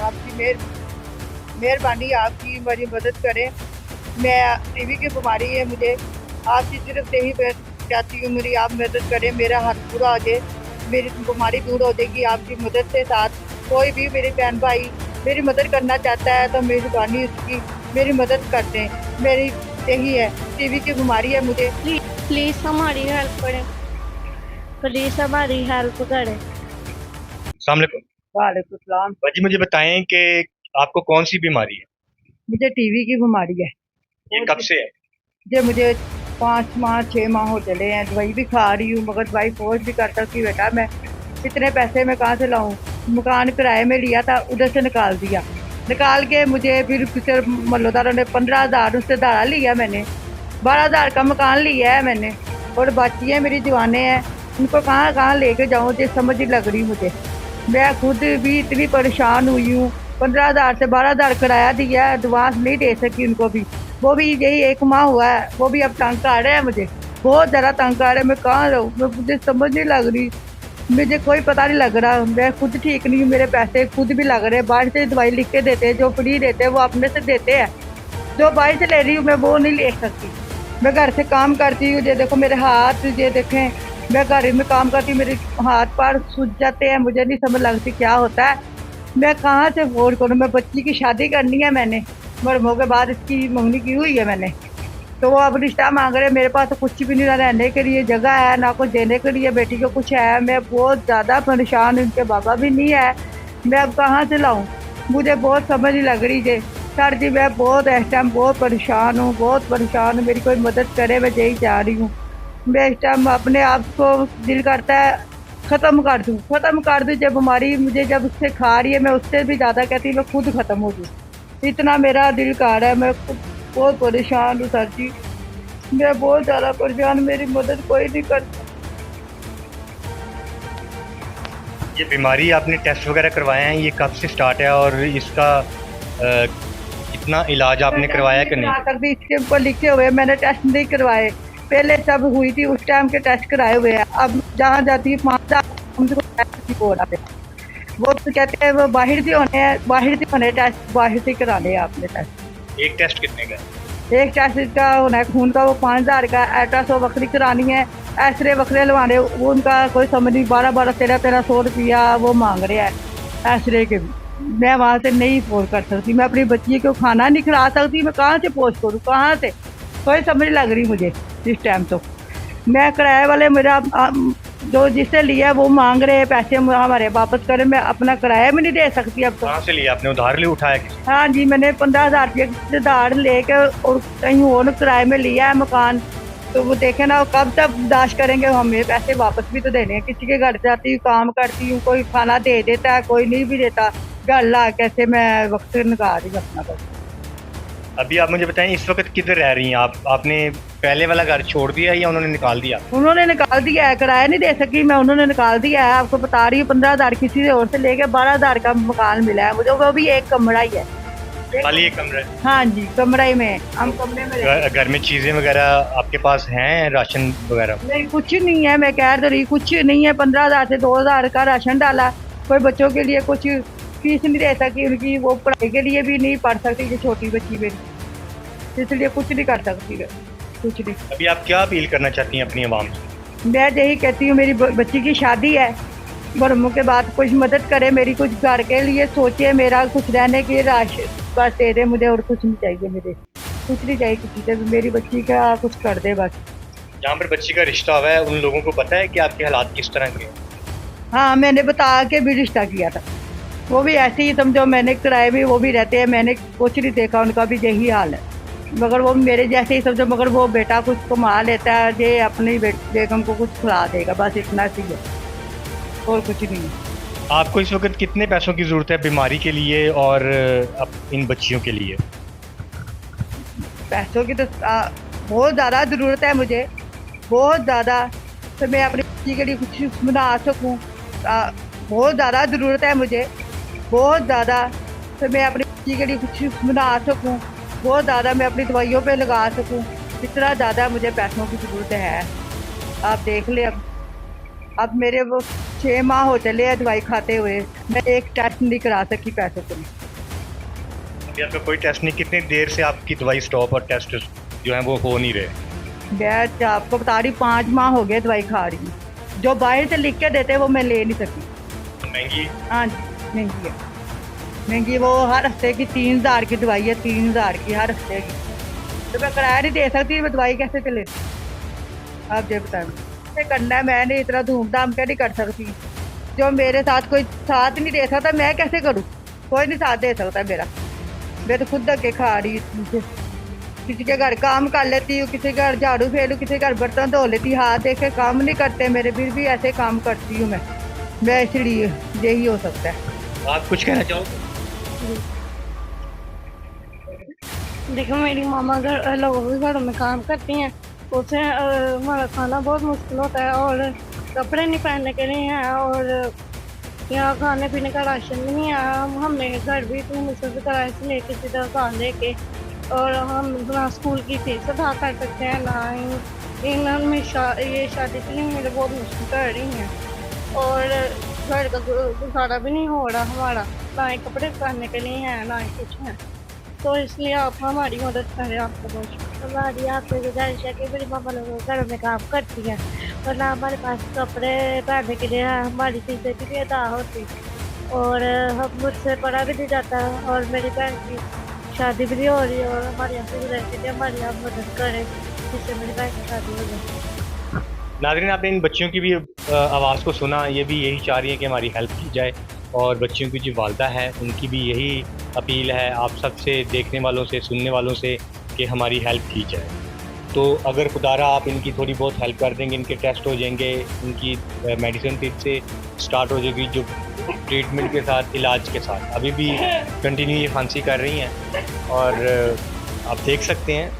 आपकी मेहरबानी, आपकी मेरी मदद करें। मैं टीबी की बीमारी है मुझे, आपकी सिर्फ यही मैं चाहती हूँ, मेरी आप मदद करें, मेरा हाथ पूरा हो जाए, मेरी बीमारी दूर हो जाएगी आपकी मदद के साथ। कोई भी मेरी बहन भाई मेरी मदद करना चाहता है तो मेहरबानी उसकी मेरी मदद कर दें। मेरी यही है, टीबी की बीमारी है मुझे। प्लीज प्लीज हमारी हेल्प करें। प्लीज हमारी हेल्प करें। अस्सलाम वालेकुम। वालेकुम सलाम। बाजी मुझे बताएं कि आपको कौन सी बीमारी है? मुझे टीबी की बीमारी है। ये कब से है? ये मुझे 5 माह 6 माह हो चले हैं, दवाई भी खा रही हूँ मगर दवाई फोर्स भी कर सकती बेटा। मैं इतने पैसे मैं कहाँ से लाऊं? मकान किराए में लिया था, उधर से निकाल दिया, निकाल के मुझे फिर मल्लोदारों ने 15,000 उससे धारा लिया, मैंने 12,000 का मकान लिया है मैंने। और बच्ची है मेरी जवानें हैं, उनको कहाँ कहाँ लेके जाऊँ ये समझ ही लग रही मुझे। मैं खुद भी इतनी परेशान हुई हूँ। 15,000 से 12,000 किराया दिया है, एडवांस नहीं दे सकी उनको भी। वो भी यही 1 माह हुआ है, वो भी अब तंग कर रहे हैं मुझे, बहुत ज़्यादा तंग कर रहे हैं। मैं कहाँ रहूँ? मुझे समझ नहीं लग रही, मुझे कोई पता नहीं लग रहा। मैं खुद ठीक नहीं हूँ, मेरे पैसे खुद भी लग रहे हैं। बाहर से दवाई लिख के देते हैं, जो फ्री देते हैं वो अपने से देते हैं, जो बाहर से ले रही हूँ मैं वो नहीं ले सकती। मैं घर से काम करती हूँ, ये देखो मेरे हाथ, ये देखें, मैं घर में काम करती हूँ, मेरे हाथ पैर सूज जाते हैं, मुझे नहीं समझ लगती क्या होता है। मैं कहाँ से अफोर्ड करूँ? मैं बच्ची की शादी करनी है, मैंने मरमों के बाद इसकी मंगनी की हुई है मैंने, तो वो अब रिश्ता मांग रहे हैं। मेरे पास तो कुछ भी नहीं, ना रहने के लिए जगह है, ना कुछ देने के लिए बेटी को कुछ है। मैं बहुत ज़्यादा परेशान हूँ, उनके बाबा भी नहीं है, मैं अब कहाँ से लाऊं? मुझे बहुत समझ नहीं लग रही है सर जी। मैं बहुत इस टाइम बहुत परेशान हूँ, बहुत परेशान हूँ, मेरी कोई मदद करे, मैं यही चाह रही हूँ। मैं इस टाइम अपने आप को दिल करता है ख़त्म कर दूँ। जब बीमारी मुझे जब उससे खा रही है, मैं उससे भी ज़्यादा कहती हूँ मैं खुद ख़त्म हो जाऊँ, इतना मेरा दिल कर रहा है। मैं बहुत परेशान हूँ सर जी, मैं बहुत ज़्यादा परेशान, मेरी मदद कोई नहीं करता। ये बीमारी आपने टेस्ट वगैरह करवाए हैं, ये कब से स्टार्ट है और इसका कितना इलाज आपने करवाया कि नहीं? कर भी इसके ऊपर लिखे हुए, मैंने टेस्ट नहीं करवाए, पहले सब हुई थी उस टाइम के टेस्ट कराए हुए हैं। अब जहाँ जाती है 5,000 वो तो कहते हैं वो बाहर से होने हैं, बाहर से होने टेस्ट, बाहर से कराने हैं आपने टेस्ट। एक टेस्ट कितने का? एक टेस्ट का होना है खून का, वो 5,000 का। अल्ट्रासाउंड वक्री करानी है, एक्सरे वक्रे लगवाने, वो उनका कोई समझ नहीं, 12-1300 रुपया वो मांग रहे हैं एक्सरे के भी। मैं वहाँ से नहीं अफोर्ड कर सकती, मैं अपनी बच्ची को खाना नहीं खिला सकती, मैं कहाँ से पोस्ट करूँ, कहाँ से? कोई समझ लग रही मुझे इस टाइम। तो मैं किराए वाले मेरा जो जिससे लिया वो मांग रहे हैं पैसे हमारे वापस करें, मैं अपना किराया भी नहीं दे सकती अब तो। कहाँ से लिया आपने? उधार ले उठाया किसी? हाँ जी, मैंने 15,000 रुपये उधार लेके और कहीं और किराए में लिया है मकान। तो वो देखे ना कब तक बर्दाश्त करेंगे, हमें पैसे वापस भी तो देने हैं। किसी के घर जाती हूँ, काम करती हूँ, कोई खाना दे देता है, कोई नहीं भी देता। घर ला कैसे मैं वक्त निकाल रही हूँ अपना बस। अभी आप मुझे बताएं इस वक्त किधर रह रही हैं आप? आपने पहले वाला घर छोड़ दिया या उन्होंने निकाल दिया? उन्होंने निकाल दिया है, किराया नहीं दे सकी मैं, उन्होंने निकाल दिया है। आपको बता रही हूँ 15,000 किसी से और से लेके 12,000 का मकान मिला है मुझे, वो भी एक कमरा ही है। खाली एक कमरा है? हाँ जी, कमरा ही में, हम कमरे में रहते हैं। घर में चीजें वगैरह आपके पास हैं, राशन वगैरह? नहीं कुछ नहीं है, मैं कह तो रही कुछ नहीं है। 15,000 से 2,000 का राशन डाला, कोई बच्चों के लिए कुछ फीस नहीं दे सकी, उनकी वो पढ़ाई के लिए भी नहीं पढ़ सकती, ये छोटी बच्ची मेरी, इसलिए कुछ नहीं कर सकती है, कुछ नहीं। अभी आप क्या अपील करना चाहती हैं अपनी आवाम से? मैं यही कहती हूँ, मेरी बच्ची की शादी है, बरमों के बाद कुछ मदद करे मेरी, कुछ घर के लिए सोचे, मेरा कुछ रहने के लिए राशन बस दे दे मुझे, और कुछ नहीं चाहिए मुझे, कुछ नहीं चाहिए किसी से, मेरी बच्ची का कुछ कर दे बस। जहाँ पर बच्ची का रिश्ता हुआ है उन लोगों को पता है कि आपके हालात किस तरह के हैं? हाँ, मैंने बता के भी रिश्ता किया था, वो भी ऐसे ही समझो, मैंने किराए में वो भी रहते हैं, मैंने कुछ नहीं देखा, उनका भी यही हाल है। मगर वो मेरे जैसे ही समझो, मगर वो बेटा कुछ कमा लेता है, ये अपनी बेगम को कुछ खिला देगा, बस इतना सी है, और कुछ नहीं है। आपको इस वक्त कितने पैसों की ज़रूरत है बीमारी के लिए और इन बच्चियों के लिए? पैसों की तो बहुत ज़्यादा ज़रूरत है मुझे, बहुत ज़्यादा, तो मैं अपनी बच्ची के लिए कुछ बना सकूँ। बहुत ज़्यादा ज़रूरत है मुझे, बहुत ज़्यादा, तो मैं अपनी बच्ची के लिए कुछ बना सकूँ, बहुत ज़्यादा, मैं अपनी दवाइयों पे लगा सकूँ, इतना ज़्यादा मुझे पैसों की ज़रूरत है। आप देख ले अब। अब मेरे वो 6 माह हो चले हैं दवाई खाते हुए, मैं एक टेस्ट नहीं करा सकी पैसे से। अभी आपका कोई टेस्ट नहीं, कितनी देर से आपकी दवाई स्टॉप और टेस्ट जो है वो हो नहीं रहे? मैं आपको बता रही 5 माह हो गए दवाई खा रही हूँ। जो बाहर से लिख के देते वो मैं ले नहीं सकी। महंगी? हाँ जी, महंगी है, महंगी। वो हर हफ्ते की 3000 की दवाई है, 3000 की हर हफ्ते की। तो मैं किराया नहीं दे सकती, मैं दवाई कैसे चले? आप ये बताएं कैसे करना है? मैं नहीं इतना धूमधाम क्या नहीं कर सकती। जो मेरे साथ कोई साथ नहीं दे सकता, मैं कैसे करूँ? कोई नहीं साथ दे सकता मेरा। मैं तो खुद धक्के खा रही हूँ। किसी के घर काम कर लेती हूँ, किसी के घर झाड़ू फेरू, किसी के घर बर्तन धो लेती। हाथ देख के काम नहीं करते मेरे, फिर भी ऐसे काम करती हूँ मैं इसलिए यही हो सकता है। आप कुछ कहना चाहोगे? देखो मेरी मामा घर लोगों के घरों में काम करती हैं, उससे हमारा खाना बहुत मुश्किल होता है और कपड़े नहीं पहनने के लिए हैं और यहाँ खाने पीने का राशन भी नहीं आया। हमने घर भी इतनी मुश्किल से किराए से लेके सीधा दुकान लेके, और हम ना स्कूल की फीस अदा कर सकते हैं ना ही इन्होंने ये शादी के लिए मेरे बहुत मुश्किल कर रही हैं और घर का गुजारा भी नहीं हो रहा हमारा, ना ही कपड़े पहनने के लिए हैं ना ही कुछ है। तो इसलिए आप हमारी मदद करें, आपको बहुत हमारी आपसे गुजारिश है कि मेरी मामा लोग घरों में काम करती हैं और ना हमारे पास कपड़े पहनने के लिए हमारी चीज़ें भी नहीं अदा होती और हम मुझसे पढ़ा भी नहीं जाता और मेरी बहन की शादी भी नहीं हो रही और हमारे यहाँ से गुजारिश है कि हमारी आप मदद करें जिससे मेरी बहन की शादी हो जाए। नाज़रीन, आपने इन बच्चियों की भी आवाज़ को सुना, ये भी यही चाह रही है कि हमारी हेल्प की जाए और बच्चियों की जो वालदा है उनकी भी यही अपील है आप सबसे, देखने वालों से, सुनने वालों से, कि हमारी हेल्प की जाए। तो अगर खुदारा आप इनकी थोड़ी बहुत हेल्प कर देंगे, इनके टेस्ट हो जाएंगे, इनकी मेडिसिन फिर से स्टार्ट हो जाएगी, जो ट्रीटमेंट के साथ, इलाज के साथ। अभी भी कंटिन्यू ये खांसी कर रही हैं और आप देख सकते हैं